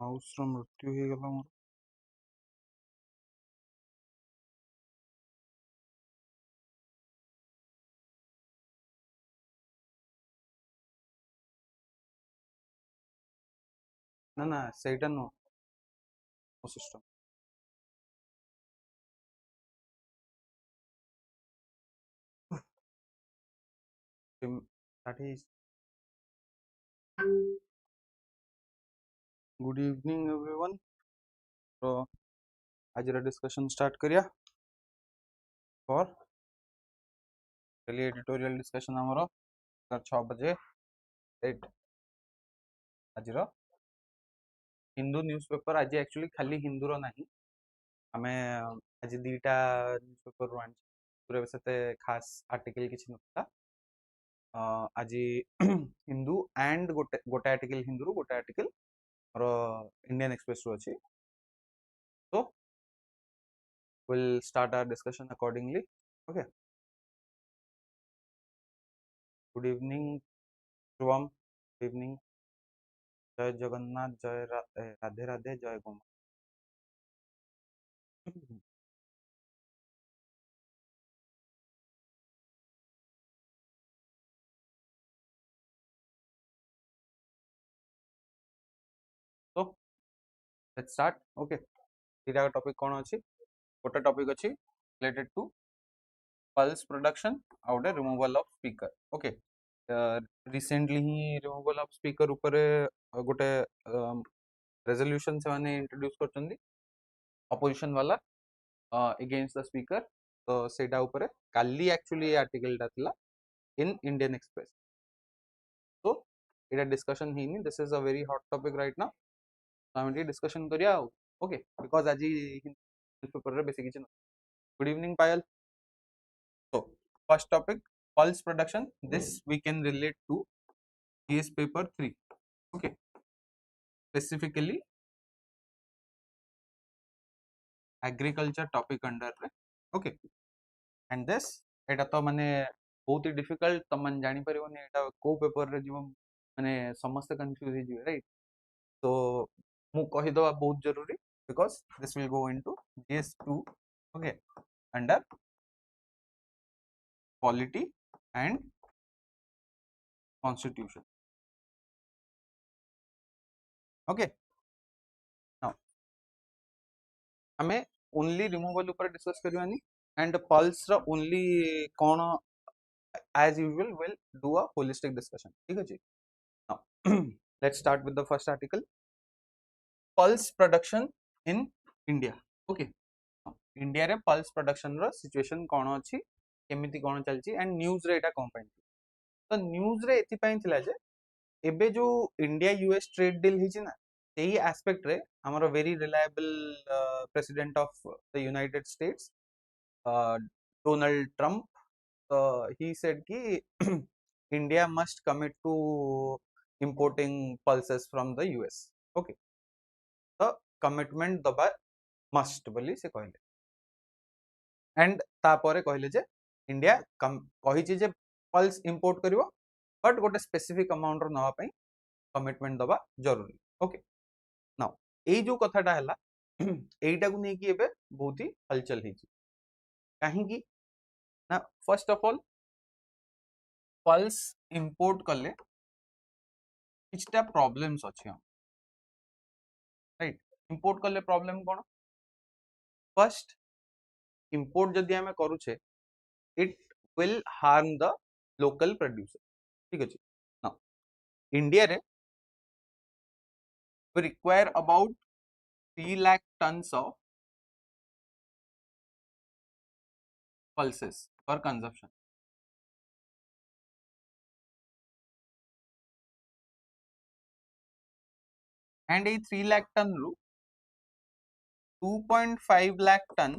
ମାଉସର ମୃତ୍ୟୁ ହେଇଗଲା ମୋର। ନା ନା ସେଇଟା ନୁହଁ ମୋ system. that is good evening everyone। तो आज डिस्कशन स्टार्ट करिया फॉर चलिए एडिटोरियल डिस्कशन हमरो 6 बजे एट आज हिंदू न्यूज़पेपर आज एक्चुअली खाली हिंदू रो नहीं आमे आज दीटा न्यूज़पेपर रो पूरे सते खास आर्टिकल किछि नथा आज हिंदू एंड गोटे गोटे आर्टिकल हिंदू रो गोटे आर्टिकल और इंडियन एक्सप्रेस रो अछि। तो we'll start our discussion accordingly। okay, good evening Shubham, good evening, जय जगन्नाथ, जय राधे राधे, जय गोमा। तो let's start। okay, तीटा टॉपिक कौन अछि? गोटे टॉपिक अछि related to pulse production out removal of speaker. Okay, recently ही रिमूवल ऑफ स्पीकर ऊपर गोटे रेजोल्यूशन से माने इंट्रोड्यूस करछन्दी अपोजिशन वाला अगेंस्ट द स्पीकर। तो सेटा ऊपर काली एक्चुअली आर्टिकल टा थिला इन इंडियन एक्सप्रेस। तो एटा डिस्कशन हिनी, this is a very hot topic right now. तो हम डिस्कशन करिया। ओके, बिकॉज आज न्यूज़पेपर रे बेसी किछ। Good evening Payal. So first topic, pulse production. This we can relate to GS paper 3। okay, specifically agriculture topic under रे। okay, and this एटा तो माने बहुत ही डिफिकल्ट, तो मन जानि परिबोनी एटा को पेपर रे जीव माने समस्त कंफ्यूज ही जीवे, राइट। तो मु कहि दवा बहुत जरूरी because this will go into GS2। okay, under polity and constitution। okay, now हमें ओनली रिमूवल ऊपर डिस्कस करवानी एंड पल्स रा ओनली कौन as usual will do a holistic discussion. ठीक अछि। Now let's start with the first article, pulse production in India. Okay, India रे pulse production रो situation कौन अछि, केमिति कौन चलछि एंड न्यूज रे एटा कोन पय। तो न्यूज रे एति पय थिला जे एबे जो इंडिया यूएस ट्रेड डील हिछि ना, यही एस्पेक्ट रे हमर very reliable president of the United states Donald Trump, he said कि India must commit to importing pulses from the US। okay, तो कमिटमेंट दबा मस्ट बोली से कहले एंड तापरे कहले जे इंडिया कहिछि जे पल्स इंपोर्ट करिवो बट गोटे स्पेसिफिक अमाउंट रो नवा पई कमिटमेंट दबा जरूरी। ओके, नाउ एई जो कथाटा हला एइटा को नै कि एबे बहुत ही हलचल हिछि। काहे कि ना, first of all pulse import कले किछटा प्रॉब्लम्स अछि, राइट। इंपोर्ट कले प्रॉब्लम कोन? फर्स्ट, इंपोर्ट जदि हमें करूछे it will harm the local producer. ठीक अछि। नाउ इंडिया रे we require about 3 lakh tons of pulses for consumption। and a 3 lakh ton ru 2.5 lakh ton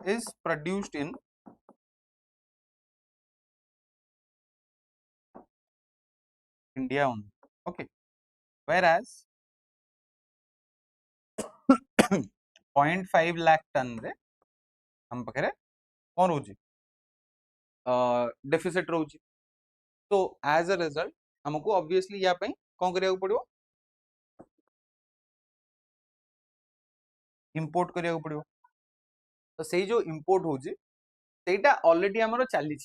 is produced in India only। okay, whereas 0.5 lakh ton रे हम पकरे कौन रोची deficit रोची। तो as a result हमको obviously या पई कौन करिया पड़ियो, इंपोर्ट करिया पड़ो तो से जो इंपोर्ट होची सेटा ऑलरेडी हमरो चली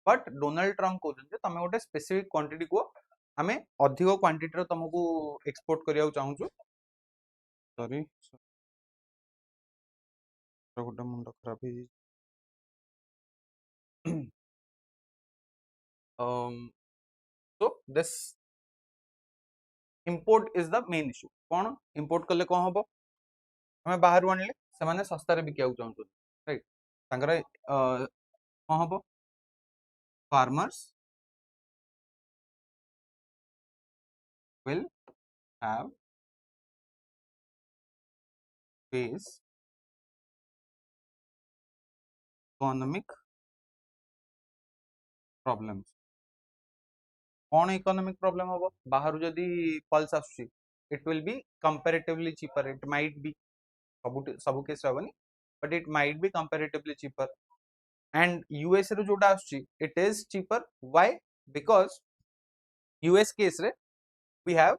बट डोनाल्ड ट्रम्प कहते तुम गोटे स्पेसिफिक क्वांटिटी को आम अधिक क्वांटिटी तुमको एक्सपोर्ट करिया चाहूँ सॉरी गोटे मुंड खराब है so this import is the main issue कौन import कले कौन हम हमें बाहर आने से सस्तार बिका चाहते राइट कौन हम farmers will have face economic problems कौन इकोनॉमिक प्रॉब्लम हम बाहर जदि पल्स आसुची it will be comparatively cheaper it might be सब केस हेनी but it might be comparatively cheaper and US रो जोटा आसुची it is cheaper why because US case रे वी हैव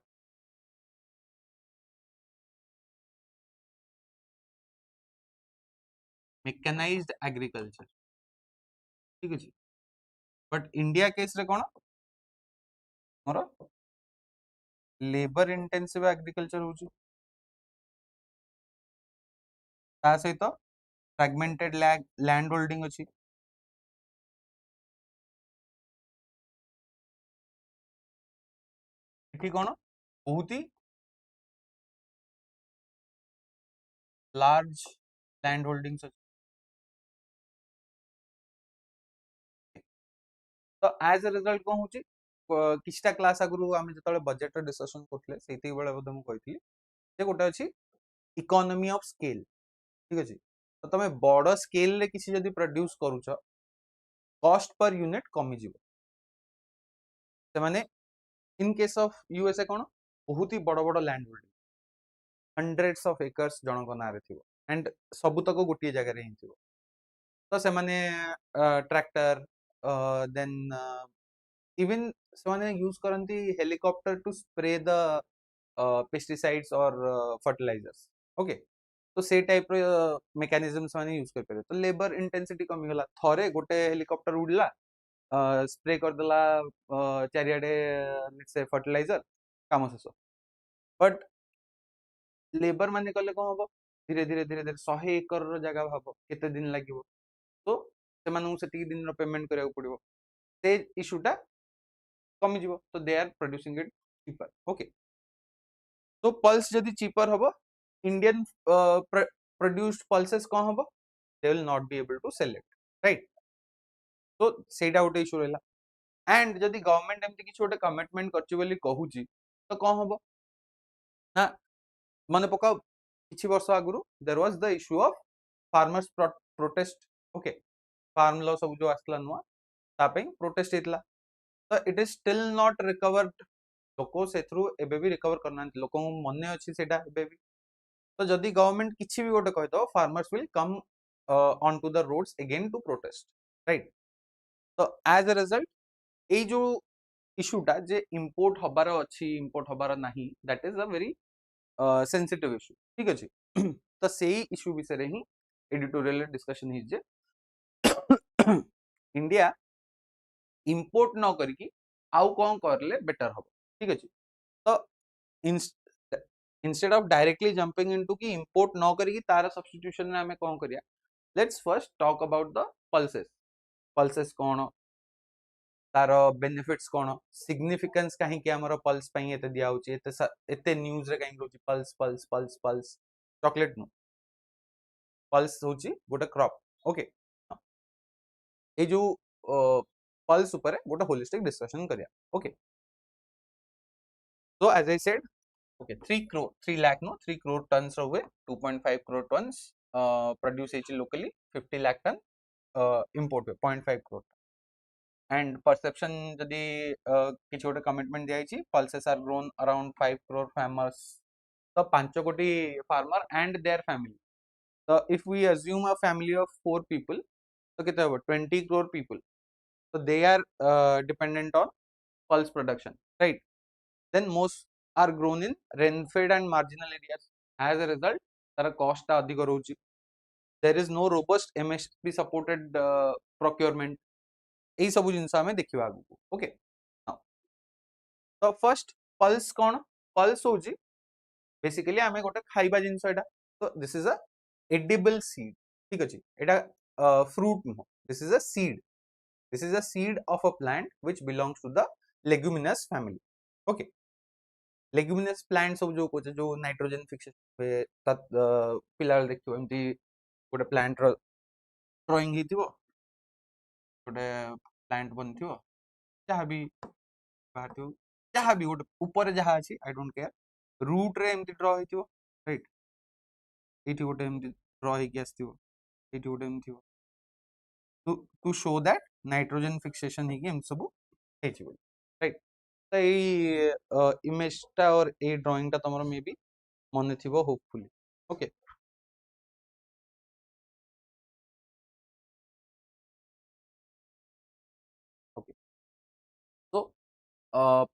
मेकानाइज्ड एग्रीकल्चर ठीक अछि बट इंडिया केस रे कोन मोर लेबर इंटेंसिव एग्रीकल्चर होची ता सहित फ्रैगमेंटेड लैंड होल्डिंग अछि एठी कोन बहुत ही लार्ज लैंड होल्डिंग्स अछि तो एज अ रिजल्ट कौन होची किछटा क्लास आगु आम जो बजेट डिस्कशन करते से बेले बोधे मुझे कही जे गोटे अच्छी इकोनॉमी ऑफ स्केल ठीक अच्छे तो तुम बड़ स्केल रे किसी जदि प्रोड्यूस करूछ कॉस्ट पर यूनिट कमिज से माने इन केस ऑफ यूएसए कौन बहुत ही बड़ बड़ land holding hundreds of acres जनक ना एंड सबुतक गोटे जगह रे ही तो से माने ट्रैक्टर देन इवन से यूज करती helicopter to spray the pesticides और फर्टिलाइजर्स ओके तो से टाइप मेकानिज्म से यूज कर पारे तो लेबर इंटेंसिटी कमी गला थरे गोटे हेलीकॉप्टर उड़ला स्प्रे करदेला चारियाडे से फर्टिलाइजर काम शेष बट लेबर माने कले कौन हम धीरे धीरे धीरे धीरे 100 एकड़ जगह भाव केते दिन लगे तो से दिन पेमेंट करा पड़ो से इश्यूटा कमी जीवो तो they are producing it cheaper okay तो पल्स जदि चीपर हम इंडियन प्रोड्यूस्ड पल्सेस कौन हम they will not be able to sell it right तो सेटा गोटे इश्यू रहा एंड जदि गवर्नमेंट एमती किसी गोटे कमिटमेंट करछि बोली कहूची तो कौन हम ना मन पकाओ किछि वर्ष आगु there was the issue of farmers protest okay farm law सब जो आसला नुआ तापई प्रोटेस्ट हेतला तो it is still not recovered लोक से एबे भी रिकवर करना लोक मन अच्छी सेटा एबे भी तो जदि गवर्नमेंट किछि भी गोटे कहि दो farmers will come on to the roads again to protest right तो एज अ रिजल्ट ए जो इश्यूटा जे इंपोर्ट हबार अच्छी इंपोर्ट हबार नाही that is a very sensitive issue ठीक अच्छे तो से इश्यू विषय ही एडिटोरियल डिस्कशन ही जे इंडिया इंपोर्ट न करके आउ कौन करले बेटर हम ठीक अच्छे तो instead of directly jumping into कि इंपोर्ट न करके तार सब्स्टिट्यूशन में हमें कौन करिया let's first talk about the pulses pulses कौन तार बेनिफिट्स कौन सिग्निफिकेंस कहीं हमर पल्स पई एते दिया होची एते न्यूज रे कहीं रोची pulse pulse pulse pulse chocolate नु पल्स होची गोटे क्रॉप ओके ए जो पल्स ऊपर गोटे होलिस्टिक डिस्कशन करिया ओके तो as I said okay 3 lakh no 3 crore tons रे 2.5 crore टन्स प्रोड्यूस हेची locally 50 lakh ton import 0.5 crore and perception जदि किसी गोटे कमिटमेंट दिया pulses are grown around 5 crore farmers तो 5 कोटी फार्मर एंड देयर फैमिली तो if we assume a family of 4 people तो कितना होगा 20 crore people so they are dependent on pulse production right then most are grown in rain fed and marginal areas as a result तार cost अधिक रोची there is no robust MSP supported procurement यही सब जिनस आम देखा आगू okay तो फर्स्ट पल्स कौन पल्स हूँ बेसिकली आम गोटे खाइबा जिनस एटा तो this is a edible seed ठीक अच्छे यहाँ फ्रूट नुह this is a seed this is a seed of a plant which belongs to the leguminous family okay leguminous plant सब जो कहे जो नाइट्रोजन फिक्सेशन हुए पिला देखियो एमती गोटे प्लांट रो ड्राइंग ହେଇଥିବ गोटे प्लांट बनथिବ जहाँ भी बाहर जहाँ भी गोटे ऊपर जहाँ अच्छी आई डोंट केयर रूट रे एमती ड्र ହେଇଥିବ राइट ଏଇଠି ଗୋଟେ ଏମିତି ଡ୍ର ହେଇକି ଆସିଥିବ ଏଇଠି ଗୋଟେ ଏମିତି to show that nitrogen fixation ହେଇକି ଏମିତି ସବୁ ହେଇଛି ବୋଲି राइट तो ଏଇ इमेज टा और ए ड्राइंग टा तमरो मे बी मने थिबो होपफुली ओके ओके तो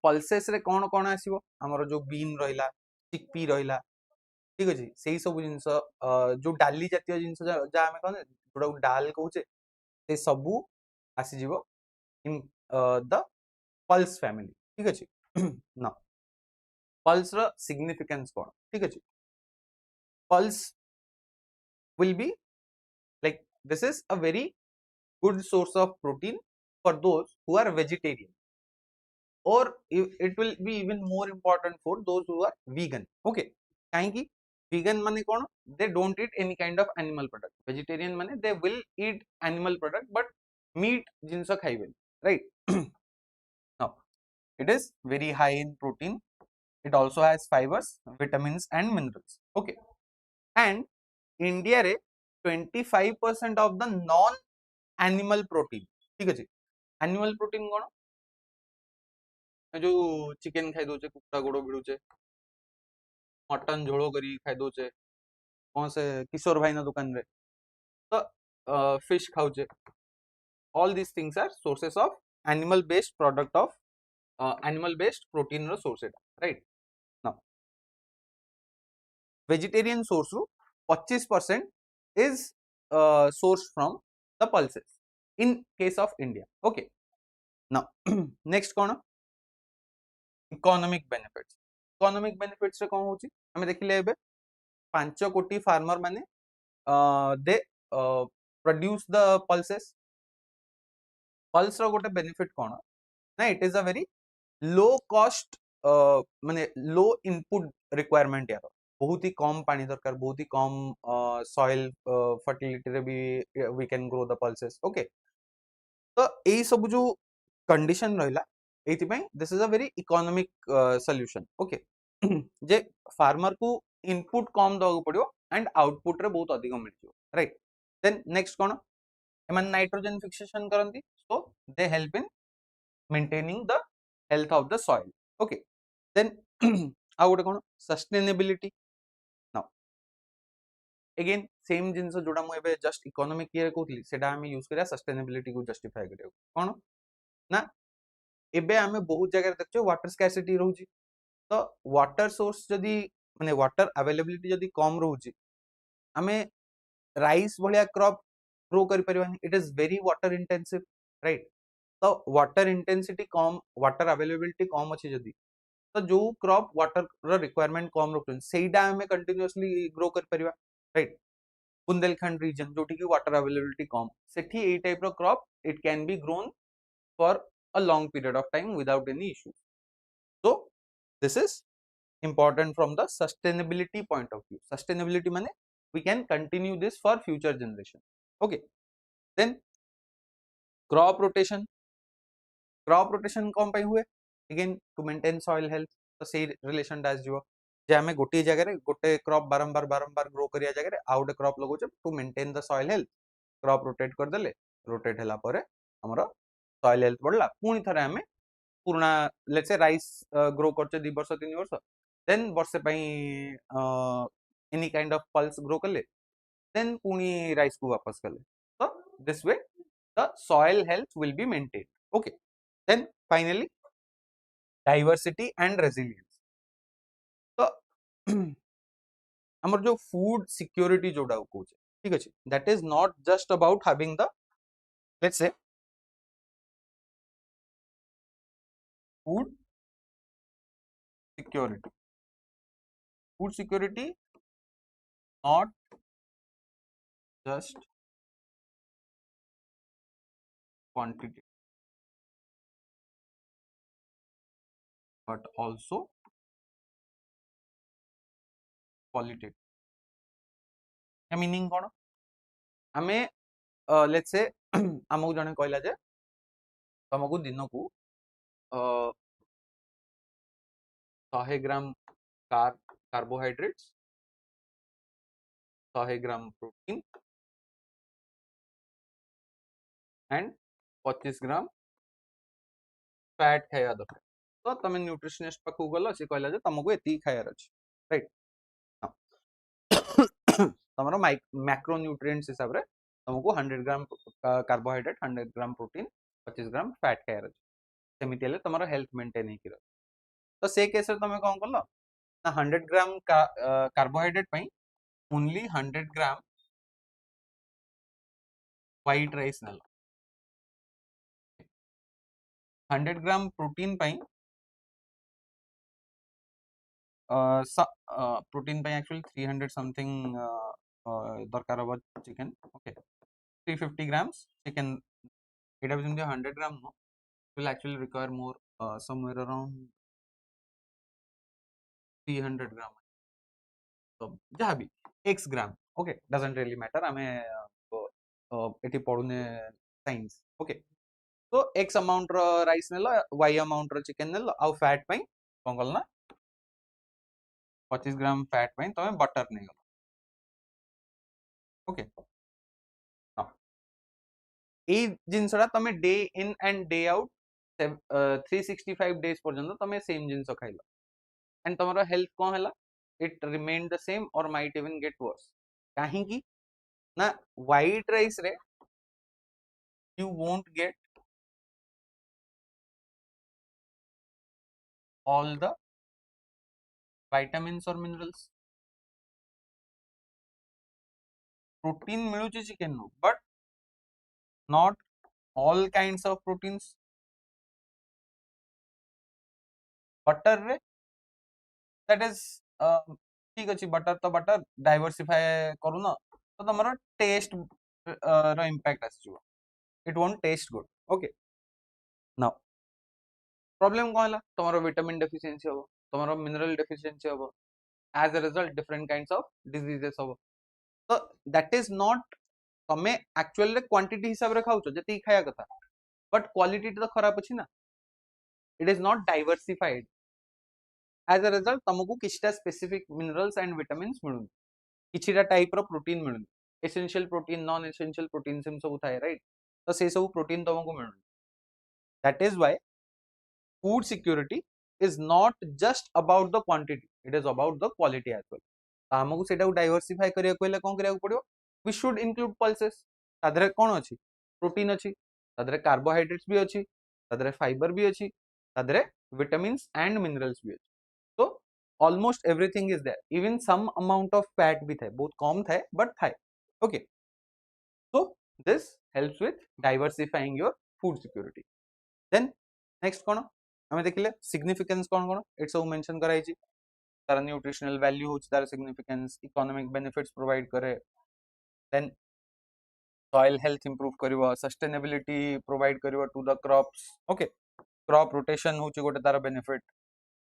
पल्सेस रे कौन कौन आसीबो हमर जो बीन रहिला चिकपी रहिला ठीक अछि सेही सब जिंस जो डाली जातीय जिंस जा हमें कहने जोडा डाल कहूचे से सबू आसी जीवो इन द पल्स फैमिली ठीक अछि ना पल्स रो सिग्निफिकेंस कोन ठीक अछि pulse will be like this is a very good source of protein for those who are vegetarian or it will be even more important for those who are vegan okay kahi ki vegan mane kon they don't eat any kind of animal product vegetarian mane they will eat animal product but meat jinsa khaiben right now it is very high in protein it also has fibers vitamins and minerals okay and india re 25% of the non animal protein ठीक अछि animal protein कोन जो chicken खाई दउचे कुकुड़ा गोड़ भिड़ुचे mutton झोल करी खाई दउचे कौन से किशोर भाई ना दुकान रे तो fish खाउचे all these things are sources of animal based product of animal based protein रो source right now vegetarian source ru 25% is sourced from the pulses in case of India okay now next कौन economic benefits रे कौन होची हमें देखिले एबे 5 कोटी farmer माने they produce the pulses pulse रो गोटे बेनिफिट कौन ना it is a very low cost माने लो इनपुट रिक्वायरमेंट यार बहुत ही कम पानी दरकार बहुत ही कम सॉइल फर्टिलिटी रे भी we can grow the pulses okay तो एई सब जो कंडीशन रहिला एथिपाई this is a very economic solution okay जे फार्मर को इनपुट कम दବାକୁ पड़ियो एंड आउटपुट रे बहुत अधिक मिलथियो राइट देन नेक्स्ट कोन एमन नाइट्रोजन फिक्सेशन करंती so they help in maintaining the health of the soil okay then आ गोटे कोन सस्टेनेबिलिटी नाउ अगेन सेम जिंस जोडा मु एबे जस्ट इकोनॉमिक ईयर कहउतली सेडा हम यूज करिया सस्टेनेबिलिटी को जस्टिफाई करियो कोन ना एबे आमे बहुत जगह देखछो वाटर स्कैरसिटी रहउची तो वाटर सोर्स जदी माने वाटर अवेलेबिलिटी जदी कम रहउची आमे राइस भलिया क्रॉप ग्रो करि परिवानी it is very water intensive right तो वाटर इंटेंसिटी कम वाटर अवेलेबिलिटी कम अछि जदी तो जो क्रॉप वाटर रो रिक्वायरमेंट कम रखुन सेइडा आमे कंटीन्यूअसली ग्रो करि परिवा राइट बुंदेलखंड रीजन जोठी की वाटर अवेलेबिलिटी कम सेठी ए टाइप रो crop it can be grown for a long period of time without any issue. So this is important from the sustainability point of view. Sustainability means we can continue this for future generation. Okay. Then crop rotation. Crop rotation कौन पाई हुए? Again to maintain soil health. तो सही relation dance जो जे हमें गोटे जगह रे गोटे क्रॉप बारंबार ग्रो करिया जगह रे आउट क्रॉप लगो to maintain the soil health crop rotate कर देले रोटेट हला परे हमरो सॉइल हेल्थ बढ़ला पुणी थरे हमें पुराना लेट्स से राइस ग्रो करछे 2 वर्ष 3 वर्ष देन वर्षे पई any kind of pulse grow करले देन पुणी राइस को वापस करले तो this way the soil health will be maintained okay then finally diversity and resilience तो हमर जो फूड सिक्योरिटी जोड़ा कहूँ ठीक अच्छे that is not just about having the let's say food security not just quantity but also qualitative या meaning कौन आमे लेट्स से आमको जने कहला जे तुमको दिन को 100 gram carbohydrates 100 gram protein and 25 gram fat खाया दरकार तो तुम न्यूट्रिशनिस्ट पाखु गल से कहला जे तुमको एति खायार अछि राइट तुमरो मैक्रो न्यूट्रिएंट्स हिसाब रे तुमको 100 gram carbohydrate 100 gram protein 25 gram fat खायार अछि सेमिति हेले तुमरो हेल्थ मेंटेन हे किरो तो से केस रे तुम कोन करलो ना 100 ग्राम कार्बोहाइड्रेट पई ओनली 100 ग्राम व्हाइट राइस नलो 100 ग्राम प्रोटीन पई प्रोटीन पई एक्चुअली 300 समथिंग दरकार अब chicken okay 350 grams chicken it has been 100 gram no will actually require more somewhere around 300 gram तो जहाँ भी x gram okay doesn't really matter हमें eighty पढ़ुने science okay तो x अमाउंट रो rice नेलो y amount रो chicken नेलो आउ fat पई कोन करना 25 gram fat पई तमे बटर नै गलो ओके এই জিনিসটা তুমি day in and day out 365 days पर्यंत তুমি सेम जिनस खाइल एंड तुम्हारा हेल्थ कौन है इट रिमेन द सेम और माइट इवन गेट वर्स कहीं की ना व्हाइट राइस रे you won't get all the vitamins और मिनरल्स प्रोटीन मिलुची चिकन नु but not all kinds of proteins butter रे दैट इज ठीक अछि बटर तो बटर डाइवर्सिफाई करू न तो तमरो टेस्ट रो इंपैक्ट आसी it won't taste good okay now problem कौन है तुम्हारा विटामिन डेफिशिएंसी हो तुम्हारा मिनरल डेफिशिएंसी हो as a result different kinds of diseases हो तो दैट इज नॉट तमे एक्चुअल रे क्वांटिटी हिसाब रे खाउछो जति खाया कथा बट क्वालिटी तो खराब अछि ना it is not diversified as a result तुमको किछटा स्पेसिफिक मिनरल्स एंड विटामिन्स मिलुन किछटा टाइप रो प्रोटीन मिलुन essential protein non essential protein सिम सब थाए राइट तो से सब प्रोटीन तुमको मिलुन that is why food security is not just about the quantity it is about the quality as well आमको सेटा डाइवर्सिफाई करिया कोइले कोन करिया पड़ियो वी शुड इंक्लूड पल्सेस तादरे कोन अछि प्रोटीन अछि तादरे कार्बोहाइड्रेट्स भी अछि तादरे फाइबर भी अछि तादरे विटामिन्स एंड मिनरल्स भी अछि तो almost everything is there even some amount of fat भी थे बहुत कम थे बट थे okay so this helps with diversifying your food security then next कोन हमें देखिले सिग्निफिकेंस कोन कोन इट सब मेंशन कराई छी तार न्यूट्रिशनल वैल्यू होच तार सिग्निफिकेंस इकोनॉमिक बेनिफिट्स प्रोवाइड करे देन सॉइल हेल्थ इंप्रूव करिवो सस्टेनेबिलिटी प्रोवाइड करिवो to the crops okay crop rotation होची गोटे तार benefit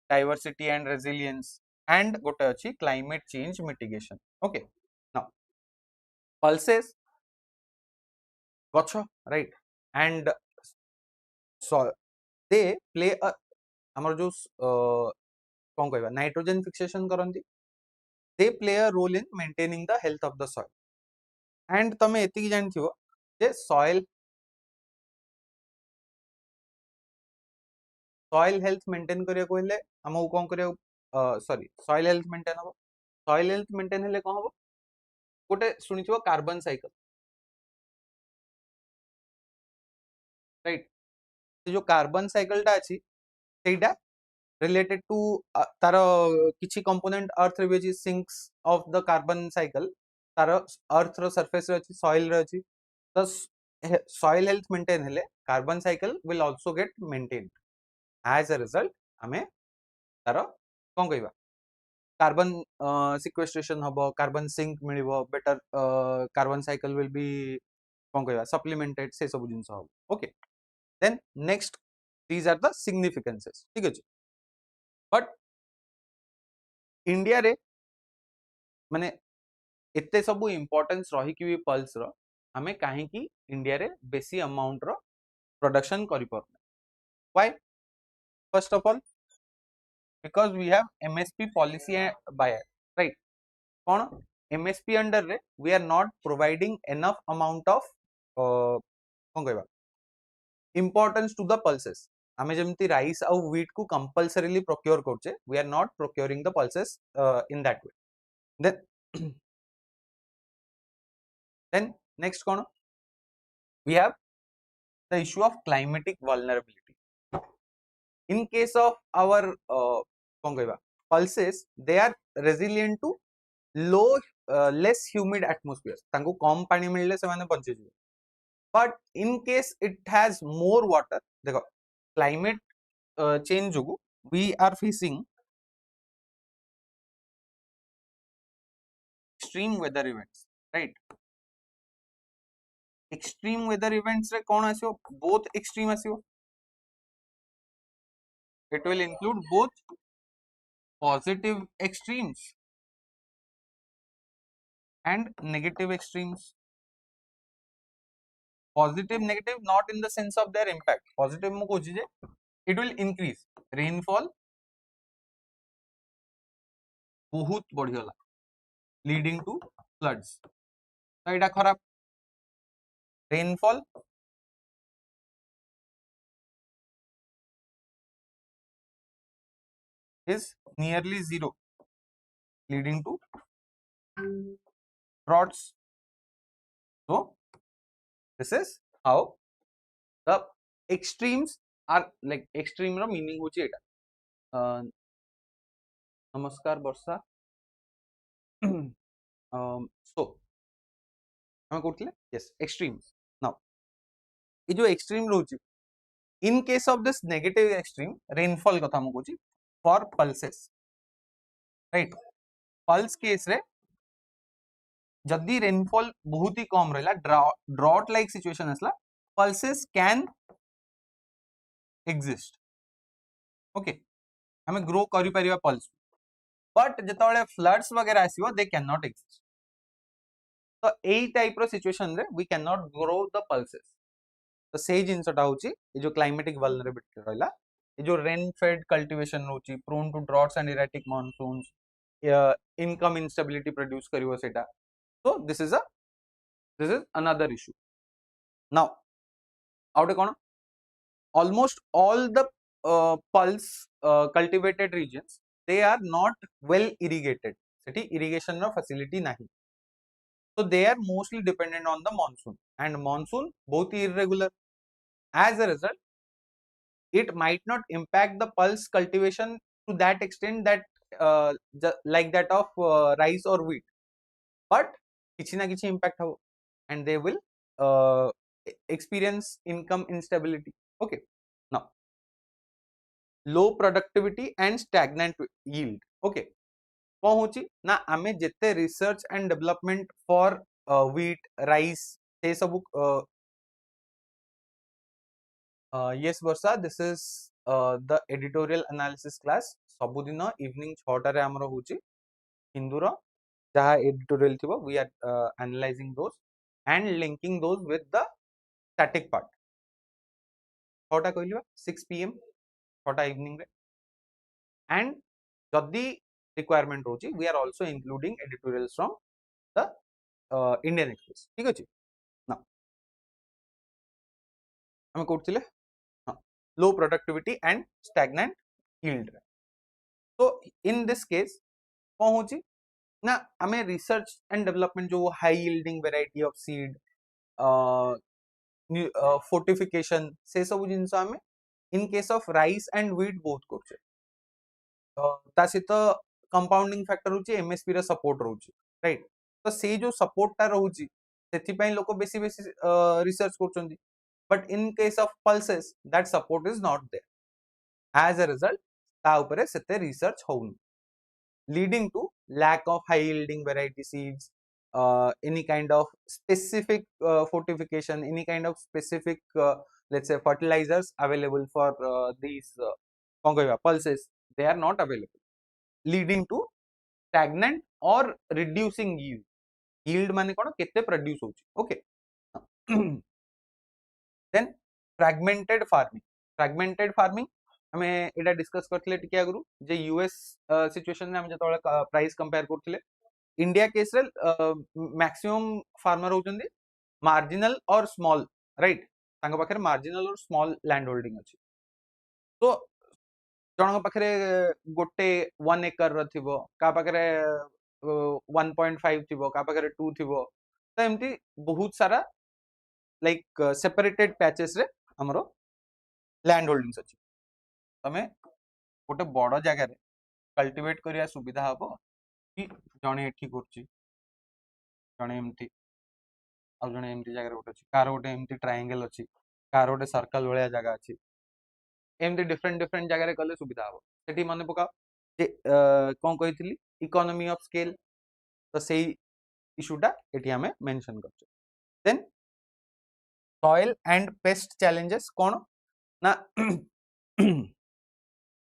diversity and resilience and गोटे अछि climate change mitigation okay now pulses गच्छ right and so they play a हमर जो कौन कहबा नाइट्रोजन फिक्सेशन करंती दे play a role in maintaining the health of the soil and तमे एतिकी जानथिबो जे सॉइल हेल्थ मेंटेन करिया कहले हमहु कोन करिया सॉरी सॉइल हेल्थ मेंटेन हो सॉइल हेल्थ मेंटेन हेले कोन हो गोटे सुनिथिबो कार्बन साइकिल राइट जो कार्बन साइकिल टा अछि सेटा related to तार किछि component earth रे which is sinks of the carbon cycle तार earth रो surface रे अछि soil रे अछि तो soil health maintain हेले carbon cycle will also get maintained as a result हमें तार कोन कहबा कार्बन sequestration हबो कार्बन सिंक मिलिबो better carbon cycle will be कोन कहबा सप्लीमेंटेड से सब जिंस हबो okay then next these are the significances ठीक अछि बट इंडिया रे माने एते सब इंपोर्टेंस रही कि पल्स रो हमें काहे कि इंडिया रे बेसी अमाउंट रो प्रोडक्शन करि परना why first of all because we have MSP policy by right कौन MSP अंडर रे we are not providing enough amount of कौन कहबा importance to the pulses आमे जेमती राइस और wheat को compulsorily procure करछे we are not procuring the pulses in that way then then next कौन we have the issue of climatic vulnerability in case of our कौन कहबा pulses they are resilient to low less humid atmosphere तांको कम पानी मिलले से माने बंचे जिवे but in case it has more water देखो climate change जोगु we are facing extreme weather events right extreme weather events रे कौन आसियो both extreme आसियो it will include both positive extremes and negative extremes positive negative not in the sense of their impact positive मु कोची जे it will increase rainfall बहुत बढ़िया leading to floods तो एटा खराब rainfall is nearly zero leading to droughts so this is how the extremes are like extreme row meaning होची एटा नमस्कार वर्षा so हम कोठले yes extremes now ये जो extreme रोची in case of this negative extreme rainfall कथा हम Kochi for pulses right pulse case रे जदि rainfall बहुत ही कम रहला ड्रॉट लाइक सिचुएशन असला pulses can exist ओके हमें ग्रो करि परिबा पल्स बट जेतबेले फ्लड्स वगैरह आसीबो दे कैन नॉट एग्जिस्ट तो एई टाइप रो सिचुएशन रे we can not grow the pulses तो सेही जिंसटा होची ए जो क्लाइमेटिक वल्नरेबिलिटी रहला ए जो रेन फेड कल्टीवेशन होची prone to droughts and erratic monsoons income instability produce करिवो सेटा so this is another issue now आउटे cone almost all the pulse cultivated regions they are not well irrigated Sethi irrigation row facility नाही so they are mostly dependent on the monsoon and monsoon बहुत ही irregular as a result it might not impact the pulse cultivation to that extent that like that of rice or wheat but किछि ना किछि impact हो and they will experience income instability okay now low productivity and stagnant yield okay कौन होची ना आमे जेते research and development for wheat rice से सब yes Varsha this is the editorial analysis class सबुदिन इवनिंग 6टा रे हमरो होची हिंदू रो जहा एडिटोरियल थिबो we are analyzing those and linking those with the static part 6टा कहलिबा 6 pm 6टा इवनिंग रे and जदी requirement होची we are also including editorials from the Indian Express ठीक अछि ना हम कोठथिले low productivity and stagnant yield so in this case कौन होची ना हमें research and development जो high yielding variety of seed fortification से सब जिंस हमें in case of rice and wheat both करछे ता सहित कंपाउंडिंग फैक्टर होची एमएसपी रा सपोर्ट रहउची राइट तो से जो सपोर्ट ता रहउची सेथि पई लोक बेसी बेसी रिसर्च करचंदी but in case of pulses that support is not there as a result ता ऊपर सेते रिसर्च होउनी leading to lack of high yielding variety seeds, any kind of specific fortification, any kind of specific, let's say, fertilizers available for these pulses, they are not available, leading to stagnant or reducing yield. Yield माने कौन कितने produce होची, okay. Then fragmented farming. Fragmented farming हमें एटा discuss करथिले टिके आगुरु जे US situation में हम जतोळे price compare करथिले इंडिया केस रे मैक्सिमम फार्मर होचंदी मार्जिनल और स्मॉल राइट तांग पाखरे मार्जिनल और स्मॉल लैंड होल्डिंग अछि तो जणक पाखरे गोटे 1 एकर र थिबो का पाखरे 1.5 थिबो का पाखरे 2 थिबो तो एमती बहुत सारा लाइक सेपरेटेड पैचेस रे हमरो लैंड होल्डिंग्स अछि तमे गोटे बड़ जगह कल्टिवेट करिया सुविधा हबो कि जणे एठी करछि जणे एमती आ जणे एमती जगह गोटे अछि कार गोटे एमती ट्रायंगल अछि कार गोटे सर्कल भलिया जगह अछि एमती डिफरेंट डिफरेंट जगह रे कले सुविधा हबो सेठी माने पका जे कोन कहितली इकोनॉमी ऑफ स्केल तो सेही इशूटा एठी हमें मेंशन करछ then soil and pest challenges कोन ना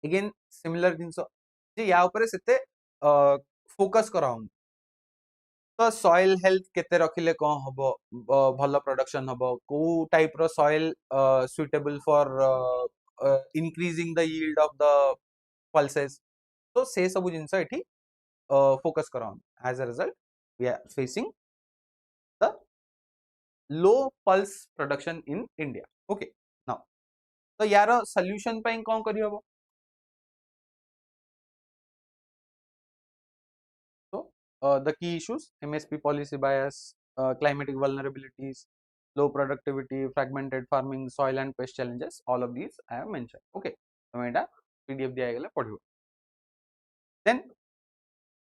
अगेन सिमिलर जिंस जे या ऊपर सेते फोकस कराउन तो सॉइल हेल्थ केते रखिले कोन हबो भलो प्रोडक्शन हबो को टाइप रो soil suitable for increasing the yield of the pulses तो से सब जिंस एठी फोकस कराउन as a result we are facing the low pulse production in India okay now तो यार सॉल्यूशन पई कोन करि हबो the key issues MSP policy bias, climatic vulnerabilities, low productivity, fragmented farming, soil and pest challenges, all of these I have mentioned. Okay, तो एटा PDF दिया गला पढ़ियो then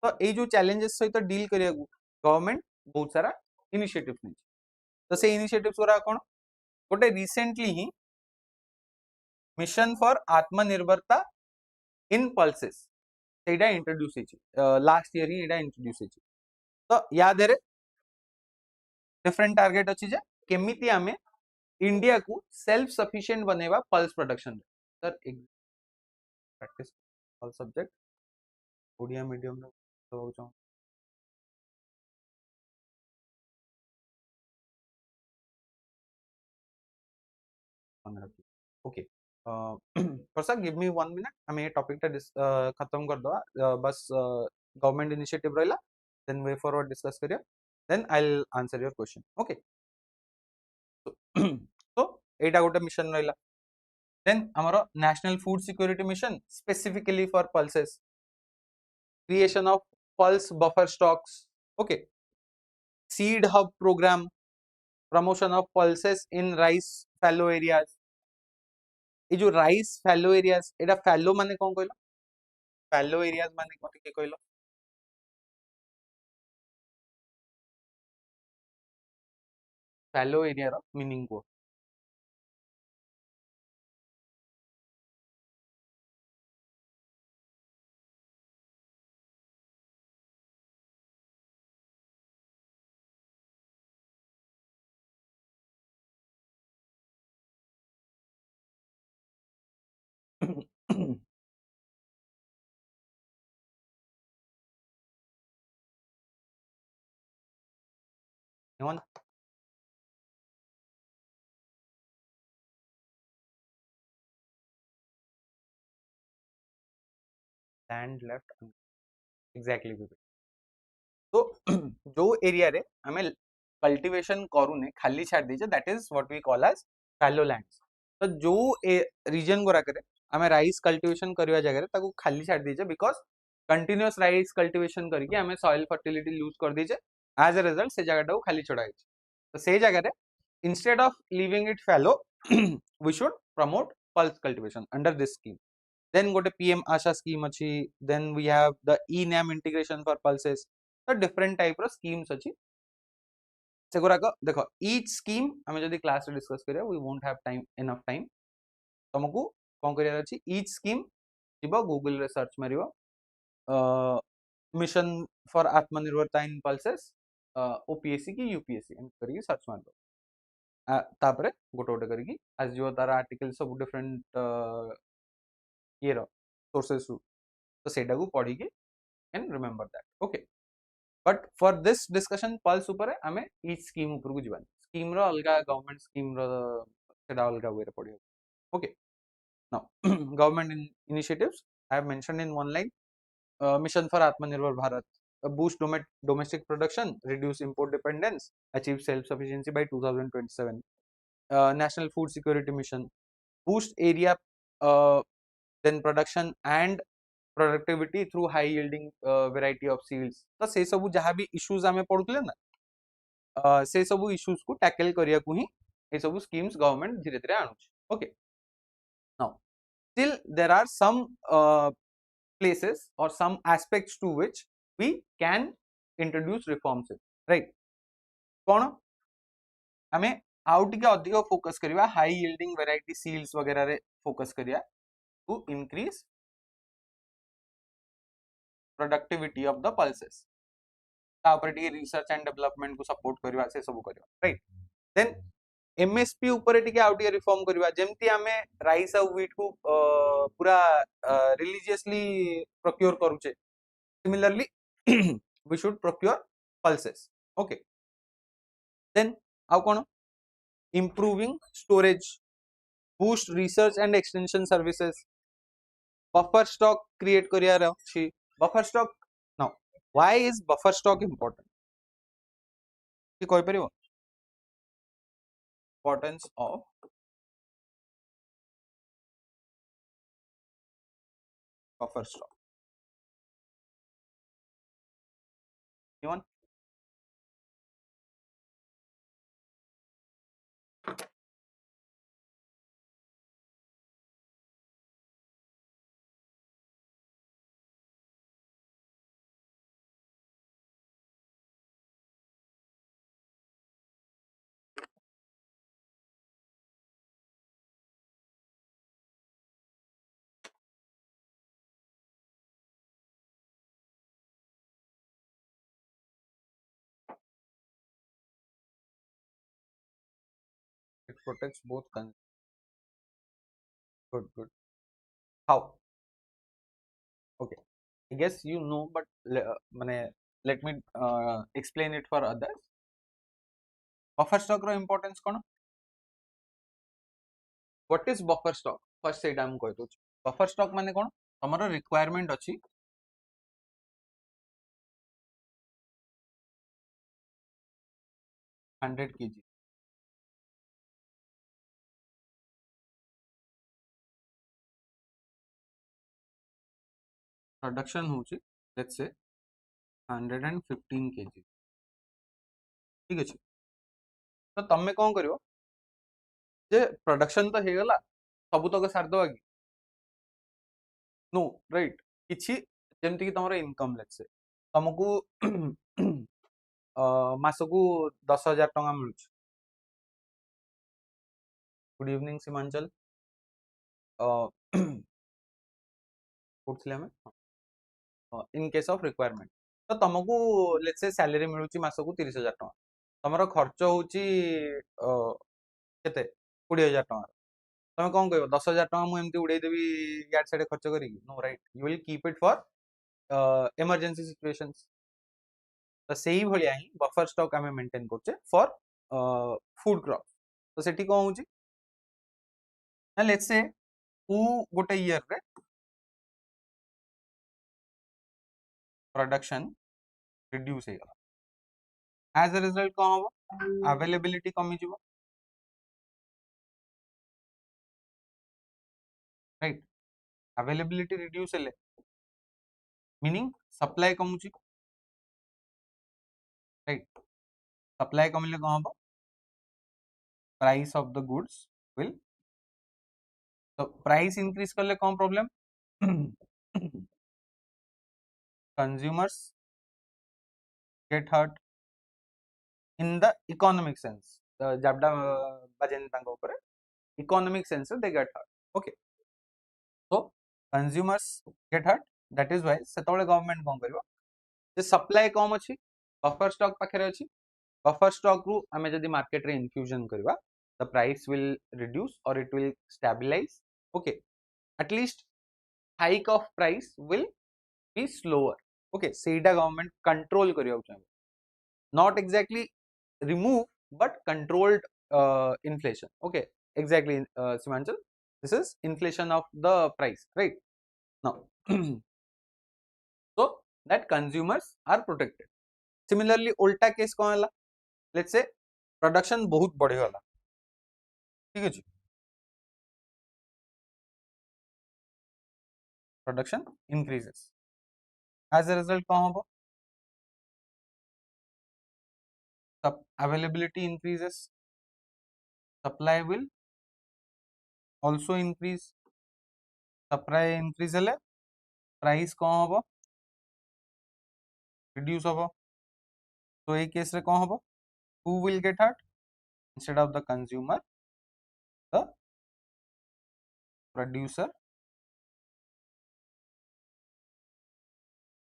तो ए जो challenges सहित डील करिया गवर्नमेंट बहुत सारा इनिशिएटिव्स नै तो से इनिशिएटिव्स गुरा कोन गोटे recently he mission for Aatmanirbharta in pulses सेटा इंट्रोड्यूस हेछि लास्ट ईयर ही एटा इंट्रोड्यूस हेछि तो याद है डिफरेंट टारगेट अच्छी जे केमिति आमे इंडिया को सेल्फ सफिशिएंट बनेवा पल्स प्रोडक्शन सर एक practice all subject Odia medium रो तो जाऊ okay first give me 1 minute हमें ये टॉपिक टा खत्म कर दवा बस गवर्नमेंट इनिशिएटिव रहला देन वे फॉरवर्ड डिस्कस करियो then I will answer your question okay तो एटा गोटे मिशन रहला देन हमरो national food security mission specifically for pulses creation of pulse buffer stocks okay seed hub programme promotion of pulses in rice fallow areas ये जो rice fallow areas एटा फैलो माने कोन कहलो फैलो areas माने कोन के कहलो फैलो एरिया रो मीनिंग को Anyone? Land left exactly तो जो एरिया रे हमें कल्टीवेशन करूने खाली छाड़ दीजे that is what we call as fallow lands तो जो रीजन गोरा करे हमें राइस कल्टीवेशन करवा जगह रे ताको खाली छाड़ दीजे बिकॉज कंटिन्यूअस राइस कल्टीवेशन करके हमें सॉइल फर्टिलिटी लूज कर दीजे एज अ रिजल्ट से जगह को खाली छोड़ा तो से जगह रे instead of leaving it fallow we should promote pulse cultivation under this scheme then गोटे पीएम आशा स्कीम अच्छी, then we have the e NAM integration for pulses, तो डिफरेंट टाइप रो स्कीम्स अच्छी से गुराक देखो ईच स्कीम हमें जदी क्लास रे डिस्कस करिया we won't have time enough time तुमको कोन करिया अछि ईच स्कीम जिबो गूगल रे सर्च मारियो mission for Aatmanirbharta in pulses OPSC की यूपीएससी एम करी सर्च मार दो तापरे गोटे गोटे करी आज जो तार आर्टिकल सब डिफरेंट ये रो सोर्सेस तो सेटा को पढ़ी के can remember that okay but for this discussion pulse ऊपर आमे ईच स्कीम ऊपर को जीवानी स्कीम रो अलगा गवर्नमेंट स्कीम रो सेटा अलगा वे रे पढ़ियो okay now government initiatives I have mentioned in one line mission for Atmanirbhar Bharat, boost domestic production, reduce import dependence, achieve self-sufficiency by 2027. National Food Security Mission, boost area, then production and productivity through high yielding variety of seeds. तो से सब जहाँ भी issues आमे पढ़ुतले ना, से सब issues को tackle करिया को ही ये सब schemes government धीरे धीरे आणुछ. Okay. Now, still there are some places or some aspects to which we can introduce reforms in, right? कौन हमें आउ टिके अधिक फोकस करिया हाई यील्डिंग वैरायटी सीड्स वगैरह रे फोकस करिया to increase productivity of the pulses तापर टिके रिसर्च एंड डेवलपमेंट को सपोर्ट करिया से सब करिया राइट देन एमएसपी ऊपर टिके आउ टिके रिफॉर्म करिया जेमती हमें राइस और व्हीट को पूरा रिलीजियसली प्रोक्योर करूचे similarly we should procure pulses okay then how kono improving storage boost research and extension services buffer stock create kariya achi buffer stock now why is buffer stock important ki koi paribo importance of buffer stock anyone it protects both good how okay I guess you know but mane let me explain it for others buffer stock ro importance kono what is buffer stock first सेटा हम कहि दोछ buffer stock माने कोन हमर requirement अछि 100 kg production होछि let's say 115 kg ठीक अछि तो तमे कोन करियो जे प्रोडक्शन तो हे गला सब तक सार दवा कि नो राइट किछि जेमति कि तमरो इनकम लेट्स से तुमको मासकू 10,000 टंका मिलुछ गुड इवनिंग सीमांचल उठले में इन केस ऑफ रिक्वायरमेंट तो तुमको लेट्स से सैलरी मिलुची मासकू 30,000 टंका तमरो खर्च होची केते 20,000 टंका तमे कोन कहबो 10,000 टंका मु एमती उड़ै देबी यार साडे खर्च करी no right you will keep it for emergency situations तो सेही भलिया ही बफर स्टॉक हमें मेंटेन करछे फॉर फूड क्रॉप तो सेठी कोन होची ना लेट्स से उ गोटे ईयर रे प्रोडक्शन रिड्यूस हे गला एज अ रिजल्ट कोन होबो अवेलेबिलिटी कमी जिवो राइट अवेलेबिलिटी रिड्यूस हेले मीनिंग सप्लाई कमुची राइट सप्लाई कमिले कोन होबो price of the goods will तो प्राइस इंक्रीज करले कौन problem consumers get hurt in the economic sense. Jabda bajen tanga upare economic sense they get hurt. Okay, so consumers get hurt. That is why setole government kon karibo je supply कम अछि buffer stock पाखरे अछि buffer stock ru ame jodi market re infusion kariba the price will reduce or it will stabilize. Okay, at least hike of price will be slower. Okay, seida government control kariya chahiye, not exactly remove but controlled inflation. Okay, exactly, Simanchal, this is inflation of the price, right? Now so that consumers are protected. Similarly उल्टा case कौन है? Let's say production बहुत बढ़े वाला, ठीक है जी, production increases, as a result कौन होगा? Availability increases, supply will also increase, supply increase हेले price कौन होगा? Reduce होगा. तो ये केस रे कौन होगा? Who will get hurt? Instead of the consumer, the producer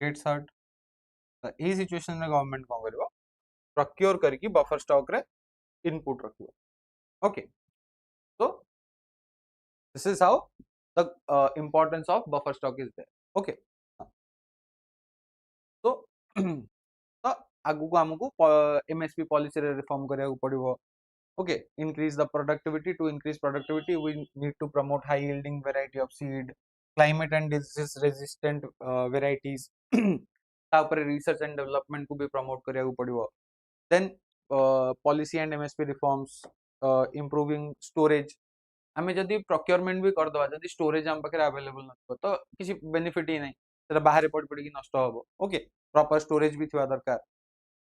gets hurt. तो ये सिचुएशन में गवर्नमेंट कौन करिवो? प्रोक्योर करके बफर स्टॉक रे input रखिवो. Okay, so this is how the importance of buffer stock is there. Okay, so तो आगु को हमको MSP पॉलिसी रे रिफॉर्म करिया पड़िवो. Okay, increase the productivity. To increase productivity we need to promote high yielding variety of seed, climate and disease resistant varieties. तापर research and development को भी promote करिया पड़िवो. Then policy and MSP reforms, improving storage. आमे जदि procurement भी कर दवा जदि स्टोरेज हम पाखे अवेलेबल न तो किसी बेनिफिट ही नहीं, सेटा बाहर पड़ पड़ की नष्ट हबो. ओके, प्रॉपर स्टोरेज भी थिवा दरकार.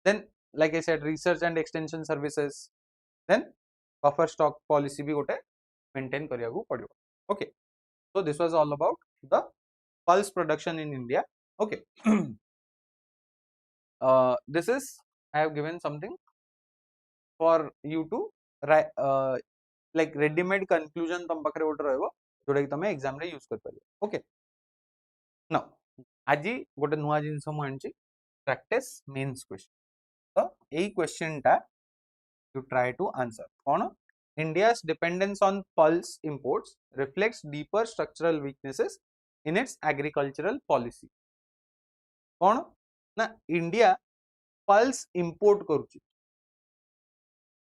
Then like I said research and extension services, then buffer stock policy भी गोटे मेंटेन करिया को पड़ियो. Okay, so this was all about the pulse production in India. Okay, this is I have given something for you to like ready-made conclusion तम पाखरे गोटे रहबो जोटा कि तमे एग्जाम रे यूज कर परियो. ओके, नाउ आज गोटे नुआ जिंस मु आनची प्रैक्टिस मेंस क्वेश्चन. तो एई क्वेश्चन टा यू ट्राई टू आंसर. कोन? India's dependence on pulse imports reflects deeper structural weaknesses in its agricultural policy. कोन ना इंडिया पल्स इंपोर्ट करूची.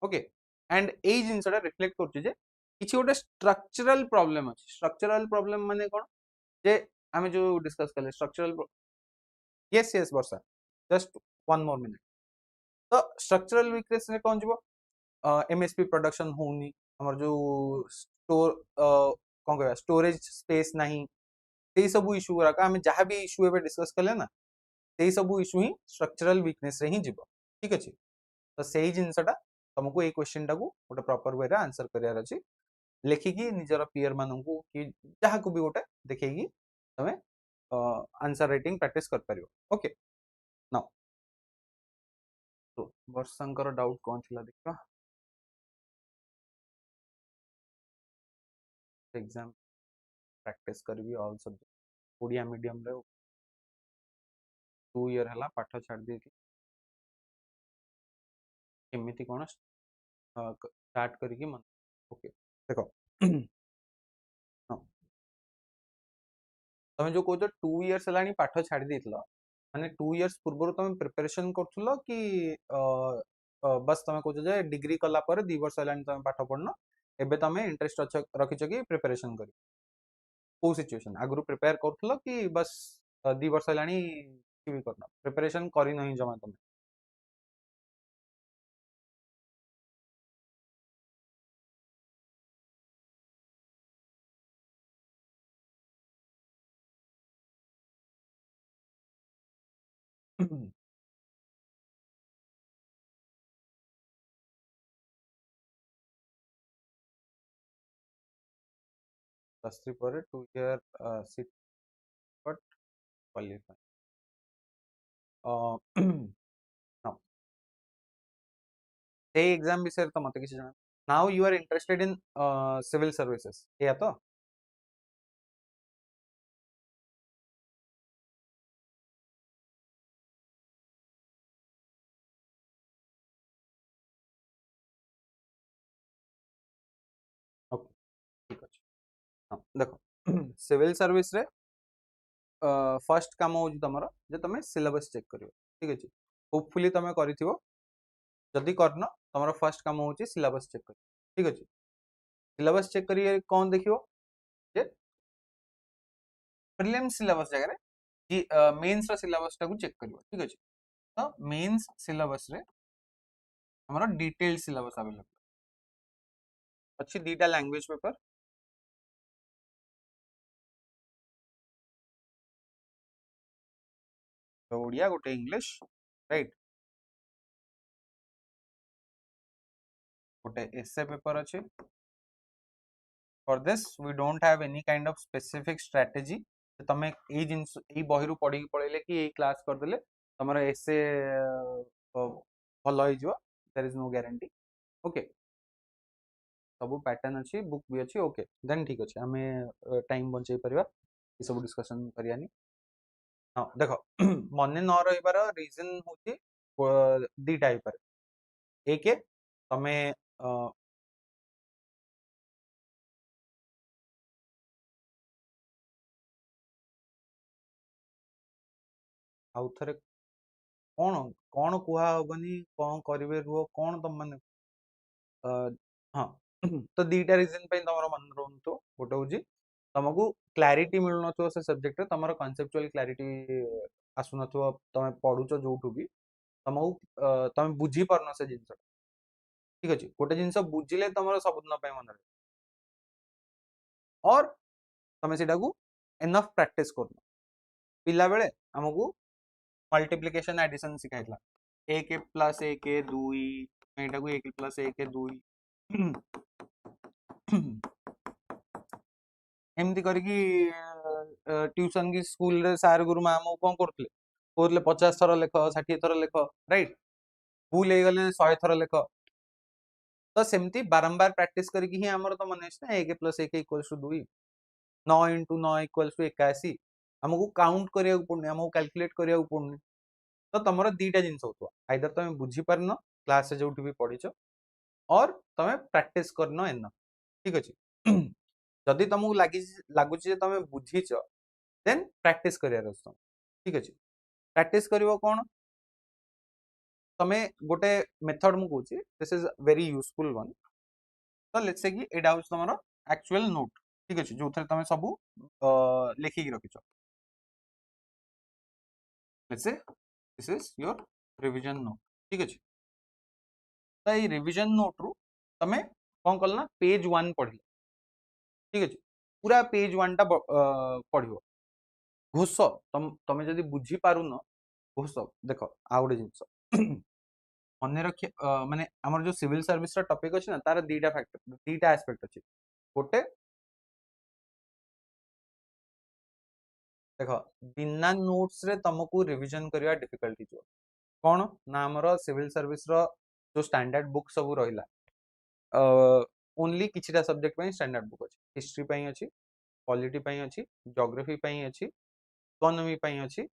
ओके, एंड एई जिंसटा रिफ्लेक्ट करूची जे किछि गोटे स्ट्रक्चरल प्रॉब्लम अछि. स्ट्रक्चरल प्रॉब्लम माने कोन जे आमे जो डिस्कस करले स्ट्रक्चरल. यस यस वर्षा, जस्ट वन मोर मिनट. तो स्ट्रक्चरल वीकनेस ने कोन जीवो? एमएसपी प्रोडक्शन होनी, हमर जो स्टोर कोन कहबा स्टोरेज स्पेस नहीं, सेई सब इशू गुरा का हमें जहां भी इशू एबे डिस्कस करले ना सेई सब इशू ही स्ट्रक्चरल वीकनेस रे ही जीवो. ठीक अछि, तो सेई जिंसटा तुमको ए क्वेश्चन टा को गोटे प्रॉपर वे रे आंसर करियार अछि. लेखिकी निजर पीयर माननकु कि जहां को भी गोटे देखेगी तमे आंसर राइटिंग प्रैक्टिस कर परियो. ओके, नाउ तो वर्षांकर डाउट कौन थिला देखा एग्जाम प्रैक्टिस करबी ऑल सब्जेक्ट ओडिया मीडियम रे 2 ईयर हला पाठ छाड़ दे कि केमिति कोन स्टार्ट करिकी मन. ओके, देखो तमे जो कहतो 2 इयर्स हलानी पाठ छाड़ देथिलो माने 2 इयर्स पूर्व तमे प्रिपरेशन करथुलो कि बस तमे कहतो जे डिग्री कला पर 2 वर्ष हलानी तमे पाठ पढनो एबे तमे इंटरेस्ट रखिचो कि प्रिपरेशन करी? को सिचुएशन आगु प्रिपेयर करथुलो कि बस 2 वर्ष हलानी कि भी करनो प्रिपरेशन करी नहीं जमा तमे? +3 पर 2 year but qualify. now say exam विषय तो मत किसी जाना. Now you are interested in civil services. या तो ओके ठीक अछि. देखो सिविल सर्विस रे फर्स्ट काम हो तमर जे तमे सिलेबस चेक करियो. ठीक अछि. होपफुली तमे करिथिबो. जदि करन तमर फर्स्ट काम होची सिलेबस चेक कर. ठीक अछि. सिलेबस चेक करिए कौन देखियो जे प्रीलिम्स सिलेबस जगह रे कि मेंस रा सिलेबस टाकू चेक करियो. ठीक अछि. तो मेंस सिलेबस रे हमर डिटेल सिलेबस अवेलेबल अछि. दीटा लैंग्वेज पेपर ओडिया गोटे इंग्लिश राइट. गोटे एसे पेपर अछि. For this we don't have any kind of specific strategy. तमे एई जिंस एई बही रु पढी पळेले कि एई क्लास कर देले तमर एसे भलो होई जो. There is no guarantee. Okay सब पैटर्न अछि बुक भी अछि. ओके देन ठीक अछि. हमें टाइम बंचै परिबा ई सब डिस्कशन करियानी. हां देखो मने न रहिबार रीजन होची दी टाइप एक तमे आउ थरे कौन कौन कुहा होबनी कौन करिवे रुओ कौन तम माने हाँ तो दीटा रीजन पे तमर मन रहंतो. गोटे होची तमको क्लैरिटी मिल नथो से सब्जेक्ट रे. तमर कॉन्सेप्चुअल क्लैरिटी आसु नथो. तमे पढुचो जोठु भी तमको तमे बुझी परनो से जिंस. ठीक अछि. गोटे जिंस बुझिले तमर सब दिन पे मन रहे और तमे सेटा को एनफ प्रैक्टिस करनो. पिला बेले हमकु मल्टीप्लिकेशन एडिशन सिखाइतला. एक प्लस एक दुई एटा को एक प्लस एक दुई एमती करके ट्यूशन की स्कूल रे सार गुरुमा हम कौन करते कहते 50 थर लेख 60 थर लेख राइट. भूल हो गले 100 थर लेख. तो सेमती बारंबार प्रैक्टिस करके ही हमर तो मन ना एक प्लस एक equals two 2 9 into 9 equals two 81 हमको काउंट करिया पड़नी. हमको कैलकुलेट करिया पड़नी. तो तमर दीटा जिंस होतो आइदर तमे बुझी परनो क्लास से जोठी भी पढिचो और तमे प्रैक्टिस करनो एन. ठीक अछि. जदि तुमको लागुची तुम बुझीच देन प्रैक्टिस करियार अछि. ठीक अछि. प्रैक्टिस करिवो कोन तमे गोटे मेथड मु कहूची. This is very useful one. तो लेट्स से कि एडा होछ तमरो एक्चुअल नोट. ठीक अछि. जो थरे तमे सब लिखि कि रखिचो. Let's say this is your revision note. ठीक अछि. तो ये रिवीजन नोट रु तमे कोन करना पेज 1 पढिलो. ठीक अछि. पूरा पेज 1 टा पढिबो. घोष तमे जदि बुझी पारुन घोष देख आ गोटे जिंस मन रखि माने हमर जो सिविल सर्विस रा टॉपिक अछि ना तार दीटा फैक्टर दीटा एस्पेक्ट अछि. गोटे देख बिना नोट्स रे तुमको रिवीजन करबा डिफिकल्टी जो कोन ना हमर सिविल सर्विस रो जो स्टैंडर्ड बुक सब रहिला ओनली किछिटा सब्जेक्ट पे स्टैंडर्ड बुक अछि. हिस्ट्री पे अछि, पॉलिटी पे अछि, ज्योग्राफी पे अछि, इकोनॉमी पे अछि,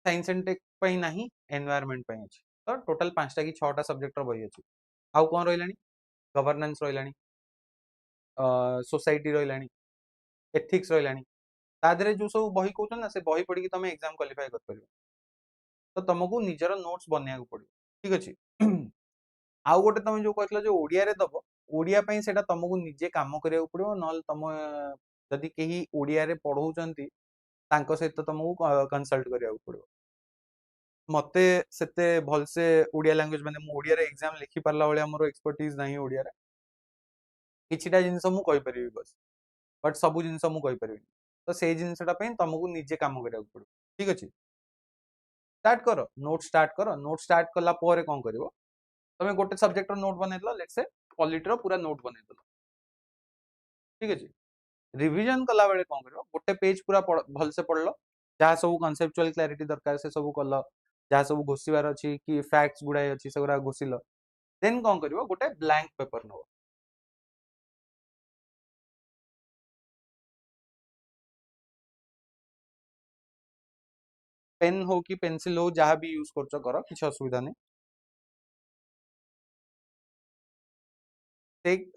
साइंस एंड टेक पे नाही, एनवायरनमेंट पे अछि. तो टोटल 5टा की 6टा सब्जेक्ट रो बही अछि. आउ कोन रहिलानी गवर्नेंस रहिलानी, सोसाइटी रहिलानी, एथिक्स रहिलानी. तादरे जो सब बही कहउछन ना से बही पढ़ी कि तमे एग्जाम क्वालिफाई कर परिबो. तो तुमको निजर नोट्स बनिया को पड़ियो. ठीक अछि. आउ गोटे तमे जो कहतला जो ओडिया रे दबो ओडिया पई सेटा तुमको निजे काम करिया पड़ियो. नल तुम जदि केही ओडिया रे पढौचंती तांको सहित तुमको कंसल्ट करिया पड़ियो. मते सेते भलसे ओडिया लैंग्वेज माने मु ओडिया रे एग्जाम लिखि पारला वाले हमरो एक्सपर्टीज नाही ओडिया रे. किछिटा जिंस मु कहि परिबी बस बट सब जिंस मु कहि परिबी. तो से जिंसटा पई तुमको निजे काम करिया पड़ियो. ठीक अछि. स्टार्ट करो नोट स्टार्ट कला पोरे कोन करिवो तमे गोटे सब्जेक्ट रो नोट बनेइलो. लेट्स से पॉलिटी रो पूरा नोट बनेइलो. ठीक अछि. रिवीजन कला बेले कौन करियो गोटे पेज पूरा भल से पढ़लो जहाँ सब कॉन्सेप्चुअल क्लैरिटी दरकार से सब कल जहाँ सब घोषिबार अच्छी कि फैक्ट्स गुड़ाए अच्छी से घोषिल देन कौन करियो गोटे ब्लैंक पेपर नब पेन हो कि पेंसिल हो जहाँ भी यूज कर किसी असुविधा नहीं टेक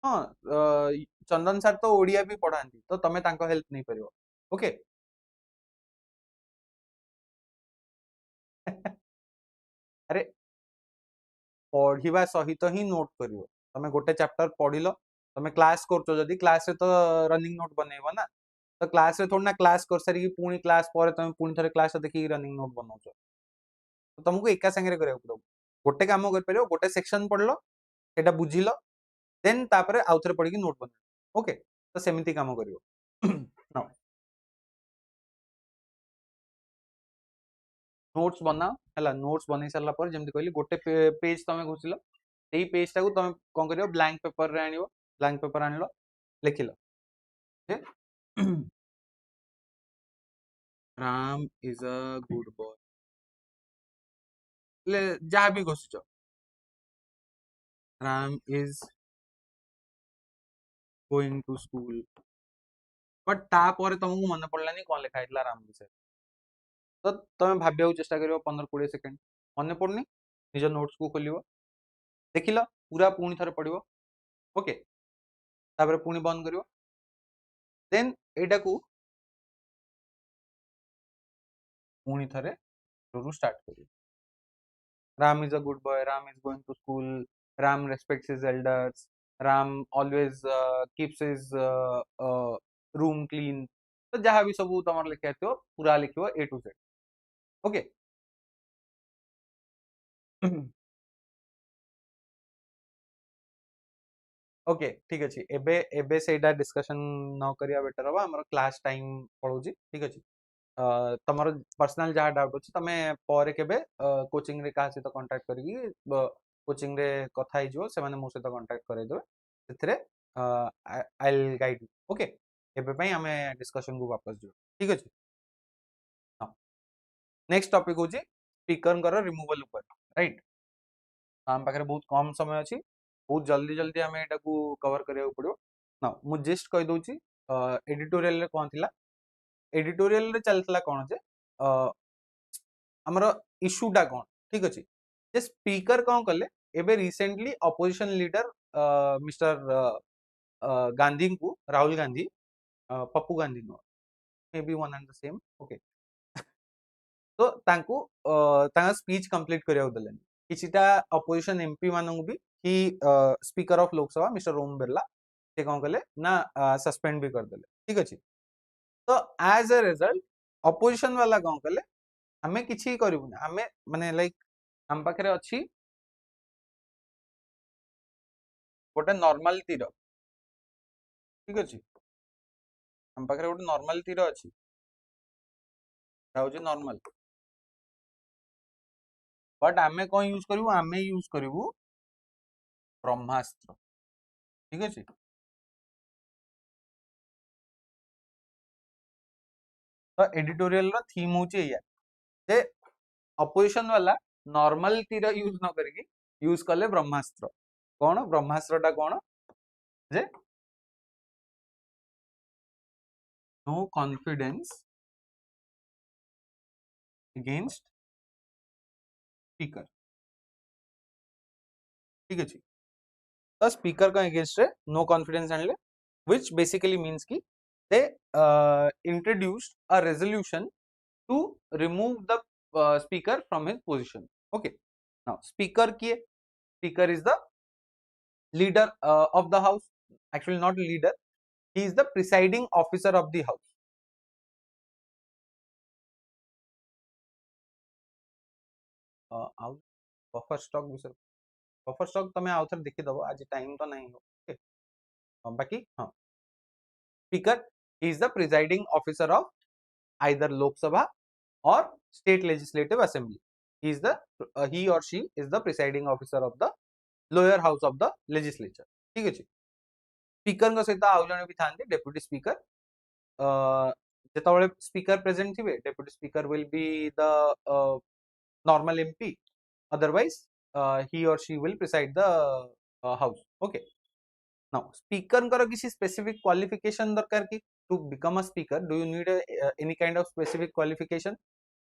हाँ चंदन सर तो ओडिया भी पढ़ाती तो तमें तांको हेल्प नहीं परियो ओके अरे पढ़िबा सहित ही नोट करियो तमें गोटे चैप्टर पढ़िलो तमें क्लास करछो जदी क्लास रे तो रनिंग नोट बनेइबो ना तो क्लास रे थोड़ी ना क्लास कर सारी कि पुणी क्लास पर तमें पुणी थरे क्लास देखि रनिंग नोट बनाउछो तो तुमको एका संगे रे करियो पड़ो गोटे काम कर परियो गोटे सेक्शन पढ़लो एटा बुझिलो देन तापरे आउथरे पढ़ी कि नोट बना ओके तो सेमिति काम करियो नाउ नोट्स बनाओ है नोट्स बन सारा पर जमी कहली गोटे पेज तुम घुसिल से पेज टाक तुम कौन कर ब्लैंक पेपर रे आनियो ब्लैंक पेपर आनिल लिखिल Ram is a good boy जहाँ भी घोषिच Ram is going to school but तापर तुमको मन पड़लानी कौन लिखाई राम विषय तो तुम भाविया चेष्टा कर 15-20 सेकेंड मन पड़नी निज नोट्स को खोल देख पूरा पुणी थे पढ़ो ओके तापर पुणी बंद कर देन एटा को पुणी थे स्टार्ट कर Ram is a good boy. Ram is going to school. Ram respects his elders. Ram always keeps his room clean. तो जहाँ भी सब तुम लिखे हो पूरा लिखो A to Z okay okay ठीक अच्छे एबे एबे सेटा डिस्कशन न करिया बेटर हबा हमर क्लास टाइम पळौची ठीक अच्छे तमर पर्सनल जहाँ डाउट अच्छे तमे पर केबे कोचिंग रे का सहित कांटेक्ट करिकी कोचिंग रे कथा ही जो से माने मो सहित कांटेक्ट करे देबे सेथरे I will guide you okay एबे पई हमें डिस्कशन को वापस जो ठीक अच्छे हां नेक्स्ट टॉपिक होची स्पीकर कर रिमूवल ऊपर राइट हम पाखे बहुत कम समय अच्छी बहुत जल्दी जल्दी आम यहाँ कवर करा पड़ो ना मुझे जस्ट कहीदे एडिटोरियल कौन थी एडिटोरियल चलता कौन जे आमर इश्यूटा कौन ठीक अच्छे जे स्पीकर कौन कले एबे recently opposition leader mister Gandhi को Rahul Gandhi Pappu Gandhi no maybe one and the same okay तो तांको स्पीच कंप्लीट करिया देलेनी किछिटा अपोजिशन एमपी मानू भी कि speaker of Lok Sabha mister Om Birla से कौन कले ना सस्पेंड भी कर देले ठीक अच्छे तो एज ए रिजल्ट अपोजिशन वाला कौन कले हमें किछि करिबुनी हमें माने लाइक हम पाखरे अछि गोटे नॉर्मल तीर ठीक अच्छे हम पाखरे गोटे नॉर्मल तीर अछि होची नॉर्मल बट आमे कौन यूज करिवु आमे यूज करिवु ब्रह्मास्त्र ठीक अच्छे तो एडिटोरियल रो थीम होची या जे अपोजिशन वाला नॉर्मल तीर यूज न करके यूज कले ब्रह्मास्त्र कौन ब्रह्मास्त्रटा कौन जे नो कॉन्फिडेंस अगेंस्ट स्पीकर ठीक अच्छे तो स्पीकर का अगेंस्ट रे नो कॉन्फिडेंस आनले which basically means कि they introduced a resolution to remove the speaker from his position okay now speaker किए speaker is the leader of the house actually not leader he is the presiding officer of the house buffer stock विषय buffer stock तमे आउ थर देखि दबो आज time तो नहीं हो ओके बाकी हाँ speaker is the presiding officer of either Lok Sabha or state legislative assembly he is the he or she is the presiding officer of the lower house of the legislature ठीक है जी speaker सहित आउ जने भी थांते deputy speaker जेतबळे speaker present थिबे deputy speaker will be the normal MP, otherwise he or she will preside the house. Okay, now speaker kar kisi specific qualification darkar ki to become a speaker? Do you need any kind of specific qualification?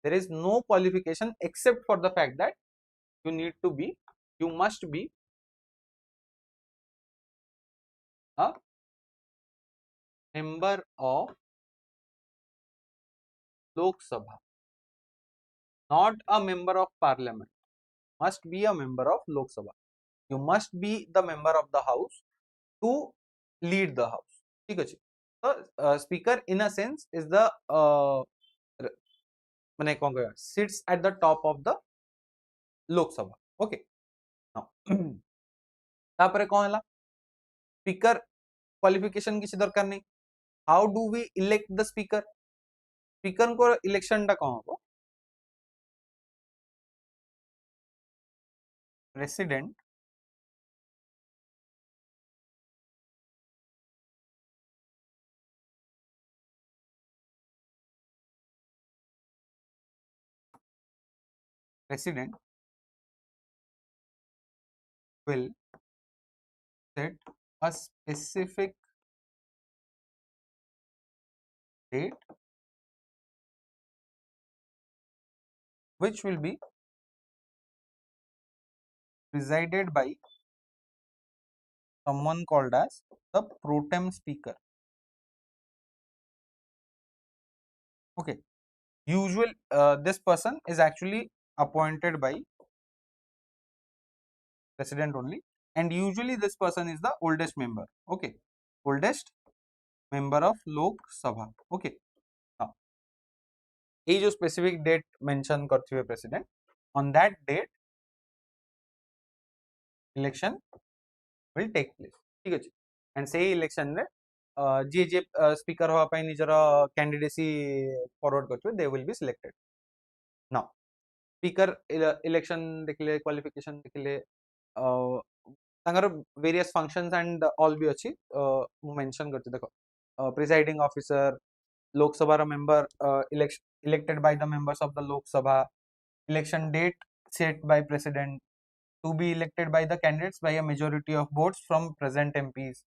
There is no qualification except for the fact that you must be a member of Lok Sabha, not a member of parliament. Must be a member of Lok Sabha. You must be the member of the house to lead the house. ठीक है, so speaker in a sense is the माने कौन कहया sits at the top of the Lok Sabha. Okay, now तापरे कौन हला speaker qualification किसी दरकार नहीं. How do we elect the speaker? Speaker को election टा कौन हो? President will set a specific date which will be presided by someone called as the pro tem speaker. Okay, usual this person is actually appointed by president only, and usually this person is the oldest member. Okay, oldest member of Lok Sabha. Okay, now ये जो specific date mention करती है president, on that date election will take place. ठीक है, and say election रे जे जे speaker हवा पाई निजर candidacy forward करते they will be selected. Now speaker election देखले qualification देखले तांगर various functions and all भी अच्छी मु mention करते देखो presiding officer, Lok Sabha member elected by the members of the Lok Sabha, election date set by president, to be elected by the candidates by a majority of votes from present MPs.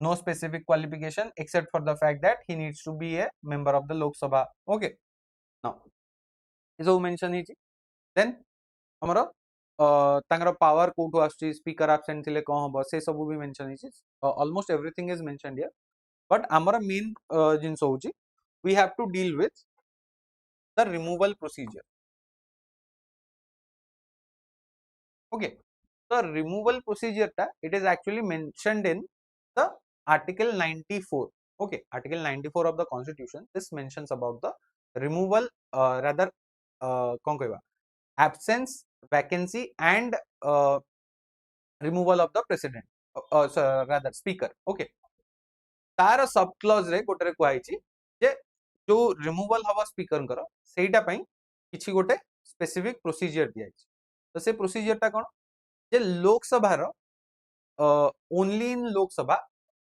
No specific qualification except for the fact that he needs to be a member of the Lok Sabha. Okay, now is all mention here. Then amara तांगर power कोठु आछि speaker absent थिले कोन हबो से सब भी mention हिछि almost everything is mentioned here but हमर मेन जिंस होछि we have to deal with the removal procedure. Okay, the removal procedure ta it is actually mentioned in the article 94. Okay, article 94 of the constitution, this mentions about the removal rather kon कहबा absence, vacancy and removal of the president rather speaker. Okay, तार sub clause रे गोटे कहछि जे जो removal हवा speaker कर सेटा पई किछि गोटे स्पेसिफिक प्रोसीजर दिया छै तो से प्रोसीजर ता कोन जे लोकसभा रो only in Lok Sabha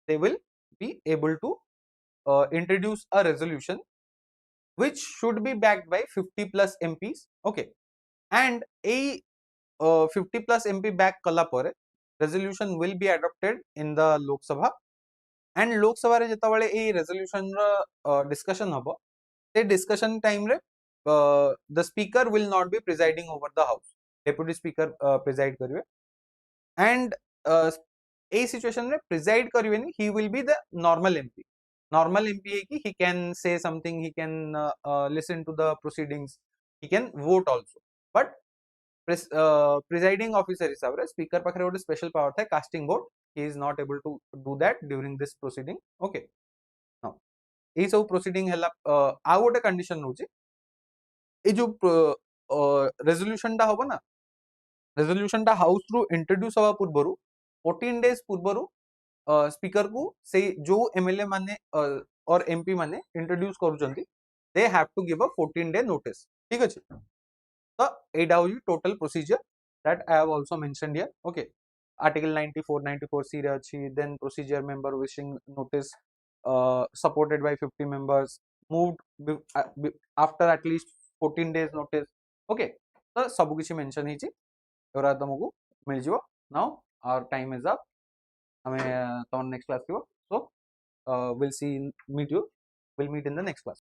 they will be able to introduce a resolution which should be backed by 50 plus MPs. Okay, and a 50 plus MP back kala pore resolution will be adopted in the Lok Sabha, and Lok Sabha रे जेतबळे ए resolution रो discussion हबो से discussion time रे the speaker will not be presiding over the house, deputy speaker preside करिवे, and A situation रे preside करिवेनी, he will be the normal MP. Normal MP है कि he can say something, he can listen to the proceedings, he can vote also, but presiding officer हिसाब रे speaker पाखरे गोटे special power था casting vote. He is not able to do that during this proceeding. Okay, now ये सब proceeding हैला आ गोटे condition होची ए जो resolution टा होबो ना, resolution टा house through introduce हवा पूर्वरु 14 days पूर्वरु स्पीकर को से जो एमएलए माने और एमपी माने introduce करूचंती they have to give a 14-day notice. ठीक अछि, तो एडा होई total procedure that I have also mentioned here. Okay, article 94 रे अछि, then procedure member wishing notice supported by 50 members moved after at least 14 days notice. Okay, तो सब किसी मेंशन हिची एरा तुमको मिल जिवो. Now our time is up. हमें तो नेक्स्ट क्लास को, so we'll meet in the next class.